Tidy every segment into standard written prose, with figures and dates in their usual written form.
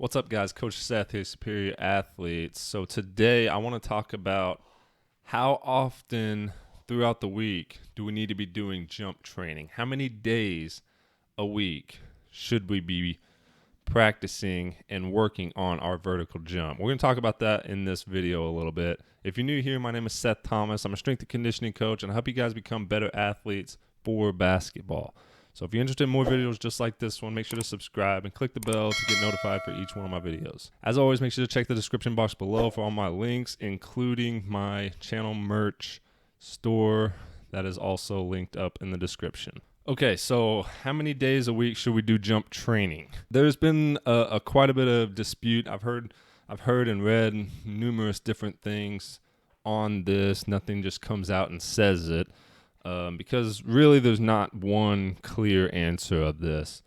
What's up, guys? Coach Seth here, Superior Athletes. So today I want to talk about how often throughout the week do we need to be doing jump training? How many days a week should we be practicing and working on our vertical jump? We're going to talk about that in this video a little bit. If you're new here, my name is Seth Thomas. I'm a strength and conditioning coach, and I help you guys become better athletes for basketball. So if you're interested in more videos just like this one, make sure to subscribe and click the bell to get notified for each one of my videos. As always, make sure to check the description box below for all my links, including my channel merch store that is also linked up in the description. Okay, so how many days a week should we do jump training? There's been quite a bit of dispute. I've heard and read numerous different things on this. Nothing just comes out and says it. Because really there's not one clear answer of this.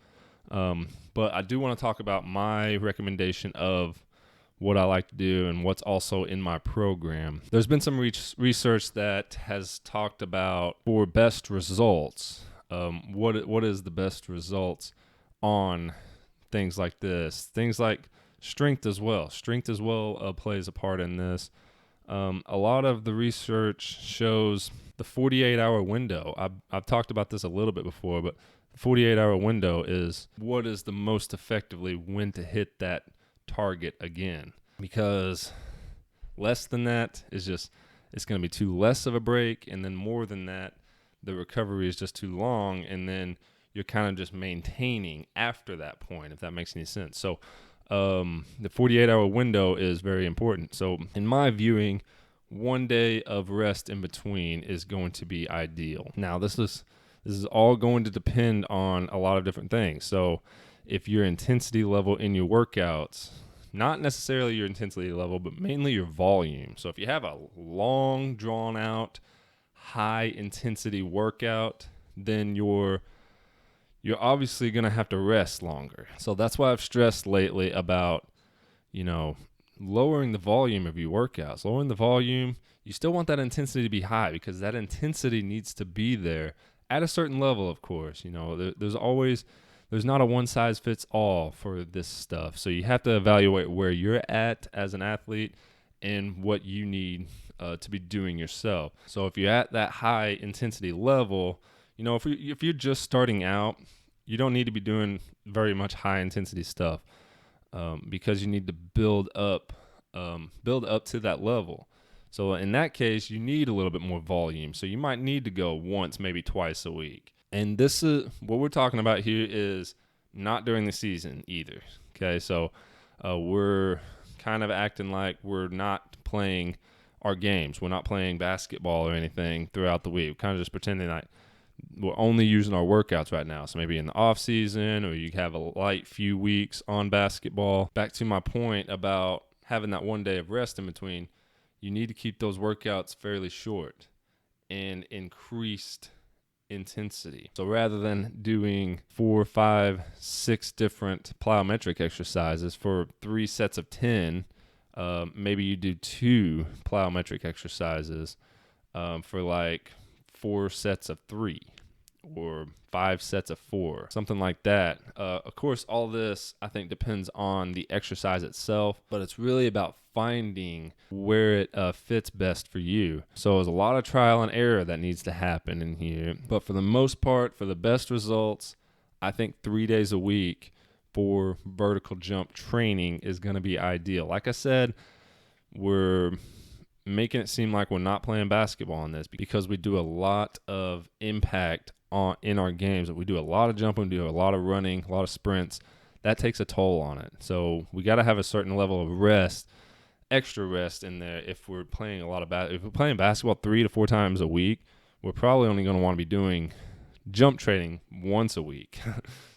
But I do want to talk about my recommendation of what I like to do and what's also in my program. There's been some research that has talked about for best results, what is the best results on things like this. Things like strength as well. Strength as well plays a part in this. A lot of the research shows the 48-hour window. I've talked about this a little bit before, but the 48-hour window is what is the most effectively when to hit that target again. Because less than that is just, it's going to be too less of a break, and then more than that, the recovery is just too long, and then you're kind of just maintaining after that point, if that makes any sense. So the 48-hour window is very important. So in my viewing, 1 day of rest in between is going to be ideal. Now, this is all going to depend on a lot of different things. So if your intensity level in your workouts, not necessarily your intensity level, but mainly your volume. So if you have a long, drawn out, high intensity workout, then you're obviously going to have to rest longer. So that's why I've stressed lately about, lowering the volume of your workouts. Lowering the volume, you still want that intensity to be high because that intensity needs to be there at a certain level, of course. There's not a one size fits all for this stuff. So you have to evaluate where you're at as an athlete and what you need to be doing yourself. So if you're at that high intensity level, if you're just starting out, you don't need to be doing very much high intensity stuff because you need to build up to that level. So in that case, you need a little bit more volume. So you might need to go once, maybe twice a week. And this is what we're talking about here is not during the season either. Okay, so we're kind of acting like we're not playing our games. We're not playing basketball or anything throughout the week. We're kind of just pretending like we're only using our workouts right now. So maybe in the off season, or you have a light few weeks on basketball. Back to my point about having that 1 day of rest in between, you need to keep those workouts fairly short and increased intensity. So rather than doing 4, 5, 6 different plyometric exercises for 3 sets of 10, maybe you do 2 plyometric exercises for like 4 sets of 3 or 5 sets of 4, something like that. Of course, all this I think depends on the exercise itself, but it's really about finding where it fits best for you. So there's a lot of trial and error that needs to happen in here, but for the most part, for the best results, I think 3 days a week for vertical jump training is going to be ideal. Like I said, we're making it seem like we're not playing basketball on this because we do a lot of impact in our games. We do a lot of jumping, we do a lot of running, a lot of sprints. That takes a toll on it. So we got to have a certain level of rest, extra rest in there. If we're playing if we're playing basketball 3 to 4 times a week, we're probably only going to want to be doing jump training once a week.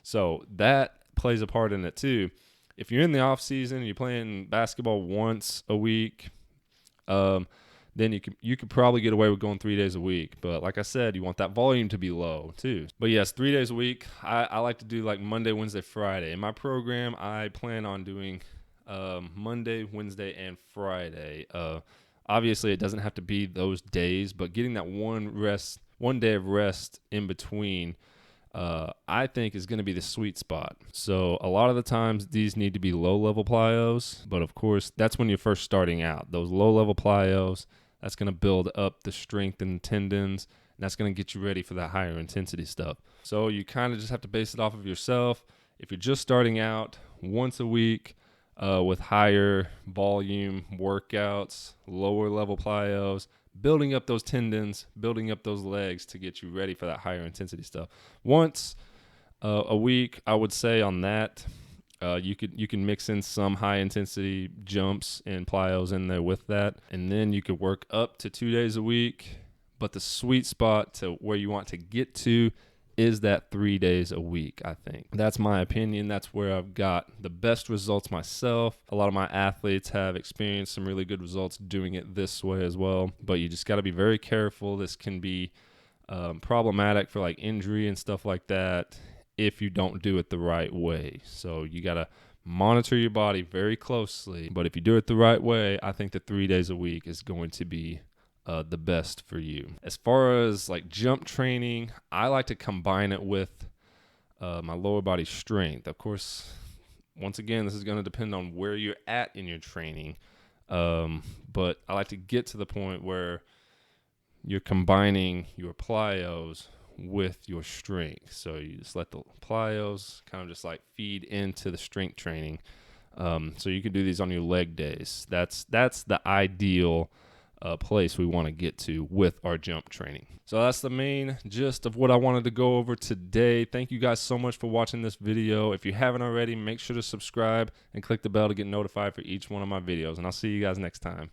So that plays a part in it too. If you're in the off season and you're playing basketball once a week, then you could probably get away with going 3 days a week. But like I said, you want that volume to be low too. But yes, 3 days a week. I like to do like Monday, Wednesday, Friday. In my program, I plan on doing Monday, Wednesday, and Friday. Obviously, it doesn't have to be those days, but getting that one day of rest in between I think is going to be the sweet spot. So a lot of the times these need to be low-level plyos, but of course that's when you're first starting out. Those low-level plyos, that's going to build up the strength and tendons, and that's going to get you ready for that higher intensity stuff. So you kind of just have to base it off of yourself. If you're just starting out, once a week with higher volume workouts, lower level plyos, building up those tendons, building up those legs to get you ready for that higher intensity stuff. Once a week, I would say on that, you can mix in some high intensity jumps and plyos in there with that, and then you could work up to 2 days a week. But the sweet spot to where you want to get to is that 3 days a week, I think. That's my opinion. That's where I've got the best results myself. A lot of my athletes have experienced some really good results doing it this way as well. But you just got to be very careful. This can be problematic for like injury and stuff like that if you don't do it the right way. So you got to monitor your body very closely. But if you do it the right way, I think the 3 days a week is going to be the best for you. As far as like jump training, I like to combine it with my lower body strength. Of course, once again, this is going to depend on where you're at in your training. But I like to get to the point where you're combining your plyos with your strength. So you just let the plyos kind of just like feed into the strength training. So you can do these on your leg days. That's the ideal place we want to get to with our jump training. So that's the main gist of what I wanted to go over today. Thank you guys so much for watching this video. If you haven't already, make sure to subscribe and click the bell to get notified for each one of my videos. And I'll see you guys next time.